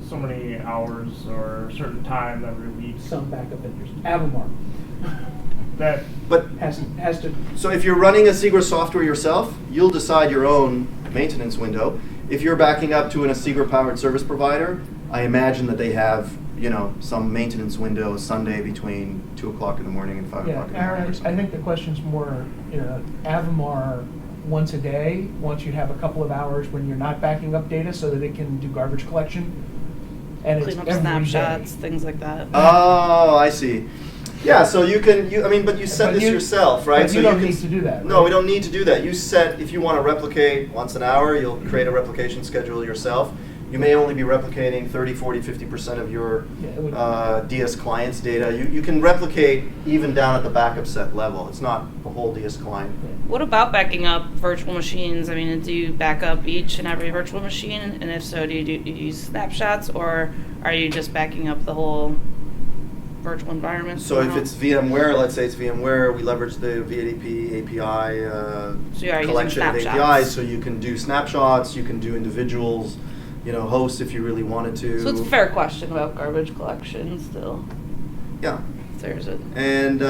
Speaker 10: so many hours or a certain time every week.
Speaker 9: Some backup vendors. Avamar
Speaker 1: But
Speaker 9: has to.
Speaker 1: so if you're running Asigra software yourself, you'll decide your own maintenance window. If you're backing up to an Asigra-powered service provider, I imagine that they have some maintenance window Sunday between 2 o'clock in the morning and 5
Speaker 9: Yeah,
Speaker 1: o'clock in the morning. or
Speaker 9: Aaron, I
Speaker 1: something.
Speaker 9: think the question's more, Avamar once a day wants you to have a couple of hours when you're not backing up data so that it can do garbage collection. And it's
Speaker 7: Clean up
Speaker 9: every
Speaker 7: snapshots,
Speaker 9: day.
Speaker 7: things like that.
Speaker 1: Oh, I see. Yeah, so you set
Speaker 9: But
Speaker 1: this
Speaker 9: you-
Speaker 1: yourself, right?
Speaker 9: but
Speaker 1: So
Speaker 9: you don't
Speaker 1: can
Speaker 9: need to do that,
Speaker 1: No,
Speaker 9: right?
Speaker 1: we don't need to do that. You set, if you want to replicate once an hour, you'll create a replication schedule yourself. You may only be replicating 30, 40, 50% of your
Speaker 9: Yeah, it would-
Speaker 1: DS client's data. You can replicate even down at the backup set level. It's not the whole DS client.
Speaker 7: What about backing up virtual machines? I mean, do you back up each and every virtual machine? And if so, do you use snapshots, or are you just backing up the whole virtual environment?
Speaker 1: So if it's VMware, let's say it's VMware, we leverage the VADP API
Speaker 7: So you are using
Speaker 1: collection of
Speaker 7: snapshots.
Speaker 1: APIs, so you can do snapshots, you can do individuals, hosts if you really wanted to.
Speaker 7: So it's a fair question about garbage collection still.
Speaker 1: Yeah.
Speaker 7: If there's a
Speaker 1: And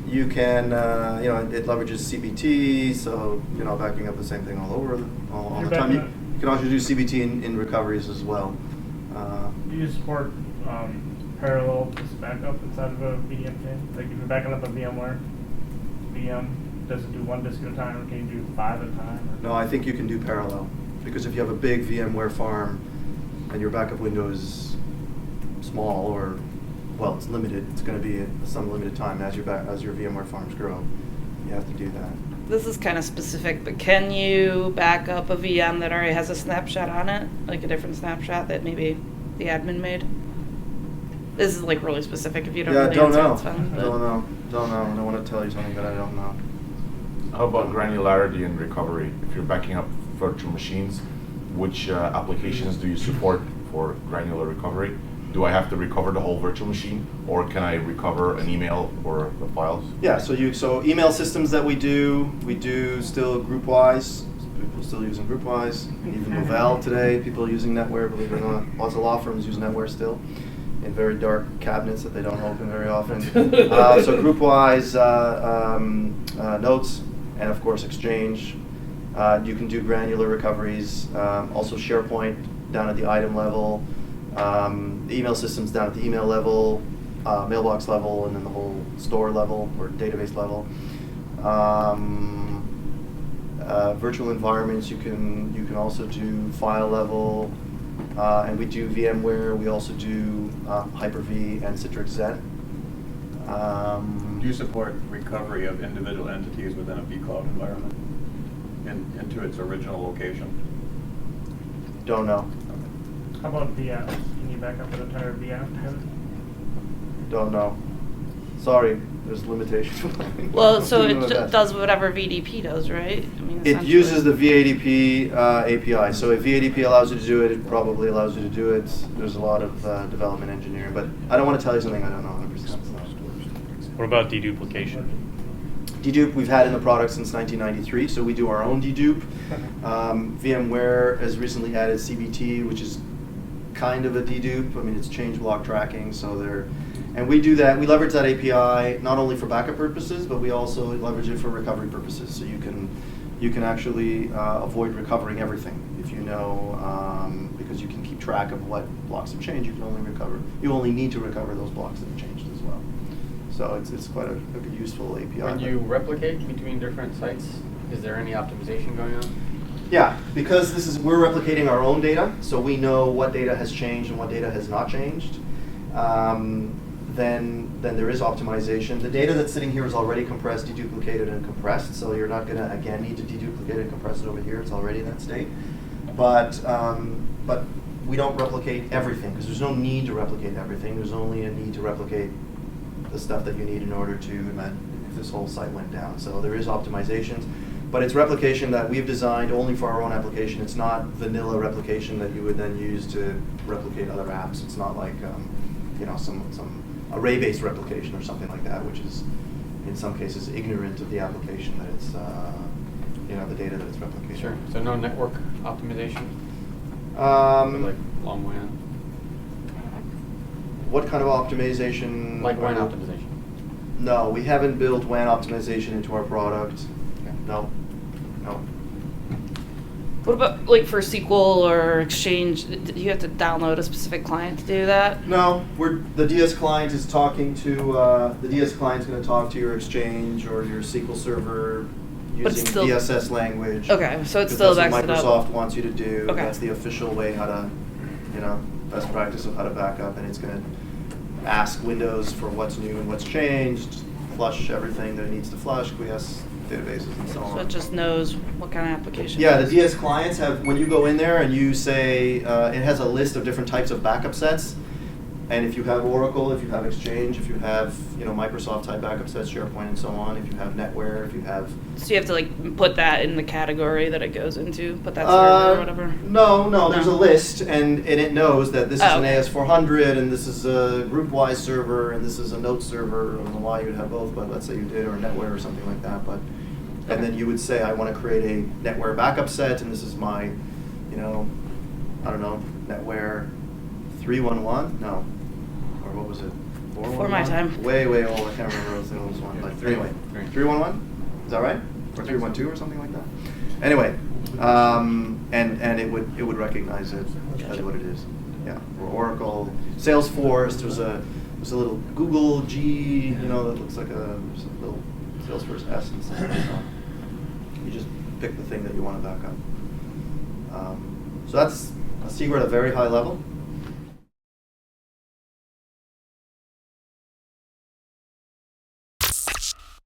Speaker 1: you can, it leverages CBT, so backing up the same thing all
Speaker 10: You're
Speaker 1: the time.
Speaker 10: backing
Speaker 1: You
Speaker 10: up-
Speaker 1: can also do CBT in recoveries as well.
Speaker 10: Do you support parallel disk backup inside of a VM chain? Like if you're backing up a VMware VM, does it do one disk at a time, or can you do 5 at a time?
Speaker 1: No, I think you can do parallel, because if you have a big VMware farm and your backup window is small, or, well, it's limited, it's going to be at some limited time as your VMware farms grow, you have to do that.
Speaker 7: This is kind of specific, but can you back up a VM that already has a snapshot on it, like a different snapshot that maybe the admin made? This is like really specific. If you don't
Speaker 1: Yeah,
Speaker 7: know the
Speaker 1: don't
Speaker 7: answer,
Speaker 1: know.
Speaker 7: it's fine. but-
Speaker 1: Don't know. I don't want to tell you something that I don't know.
Speaker 4: How about granularity and recovery? If you're backing up virtual machines, which applications do you support for granular recovery? Do I have to recover the whole virtual machine, or can I recover an email or the files?
Speaker 1: Yeah, so email systems that we do still group-wise. People still using group-wise. Even Novell today, people are using NetWare, believe it or not. Lots of law firms use NetWare still in very dark cabinets that they don't open very often. So group-wise, notes, and of course Exchange. You can do granular recoveries, also SharePoint down at the item level, the email systems down at the email level, mailbox level, and then the whole store level or database level. Virtual environments, you can also do file level, and we do VMware. We also do Hyper-V and Citrix Zen.
Speaker 11: Do you support recovery of individual entities within a vCloud environment into its original location?
Speaker 1: Don't know.
Speaker 10: How about VMs? Can you back up an entire VM together?
Speaker 1: Don't know. Sorry, there's limitations.
Speaker 7: Well, so
Speaker 1: Don't
Speaker 7: it
Speaker 1: know that.
Speaker 7: does whatever VDP does, right? I mean,
Speaker 1: It
Speaker 7: essentially.
Speaker 1: uses the VADP API. So if VADP allows you to do it, it probably allows you to do it. There's a lot of development engineering, but I don't want to tell you something I don't know 100%.
Speaker 12: What about deduplication?
Speaker 1: Dedupe we've had in the product since 1993, so we do our own dedupe. VMware has recently added CBT, which is kind of a dedupe. I mean, it's change block tracking, so and we do that. We leverage that API not only for backup purposes, but we also leverage it for recovery purposes. So you can actually avoid recovering everything if you know, because you can keep track of what blocks have changed. You only need to recover those blocks that have changed as well. So it's quite a useful API.
Speaker 8: When you replicate between different sites, is there any optimization going on?
Speaker 1: Yeah, because we're replicating our own data, so we know what data has changed and what data has not changed. Then there is optimization. The data that's sitting here is already compressed, deduplicated, and compressed, so you're not going to again need to deduplicate and compress it over here. It's already in that state. But we don't replicate everything because there's no need to replicate everything. There's only a need to replicate the stuff that you need in order to if this whole site went down. So there is optimizations, but it's replication that we've designed only for our own application. It's not vanilla replication that you would then use to replicate other apps. It's not like some array-based replication or something like that, which is in some cases ignorant of the application that it's the data that it's replicating.
Speaker 8: Sure. So no network optimization? Like long WAN?
Speaker 1: What kind of optimization?
Speaker 8: Like WAN optimization?
Speaker 1: No, we haven't built WAN optimization into our product.
Speaker 8: Okay.
Speaker 1: No.
Speaker 7: What about like for SQL or Exchange? Do you have to download a specific client to do that?
Speaker 1: No, the DS client is talking to the DS client's going to talk to your Exchange or your SQL server
Speaker 7: But it's
Speaker 1: using
Speaker 7: still-
Speaker 1: DSS language.
Speaker 7: Okay, so it's
Speaker 1: 'cause
Speaker 7: still
Speaker 1: that's
Speaker 7: backs
Speaker 1: what
Speaker 7: it up.
Speaker 1: Microsoft wants you to do.
Speaker 7: Okay.
Speaker 1: That's the official way how to, best practice of how to back up, and it's going to ask Windows for what's new and what's changed, flush everything that it needs to flush, quiesce databases and so on.
Speaker 7: So it just knows what kind of application.
Speaker 1: Yeah,
Speaker 7: it
Speaker 1: the
Speaker 7: is.
Speaker 1: DS clients have, when you go in there and you say, it has a list of different types of backup sets. And if you have Oracle, if you have Exchange, if you have, Microsoft type backup sets, SharePoint and so on, if you have NetWare, if you have...
Speaker 7: So you have to like put that in the category that it goes into, put that server or whatever?
Speaker 1: No, there's a list and it knows that this is
Speaker 7: Oh,
Speaker 1: an
Speaker 7: okay.
Speaker 1: AS400 and this is a group-wise server and this is a node server. I don't know why you'd have both, but let's say you did, or NetWare or something like that. But and then you would say, I want to create a NetWare backup set, and this is my, NetWare 311? No. Or what was it? 411?
Speaker 7: For my time.
Speaker 1: Way old. I can't remember what the oldest one. But anyway, 311? Is that right? Or 312 or something like that? Anyway, and it would recognize it as what it is. Yeah. Or Oracle, Salesforce. There's a little Google G, you know, that looks like a little Salesforce S and stuff. You just pick the thing that you want to back up. So that's Asigra at a very high level.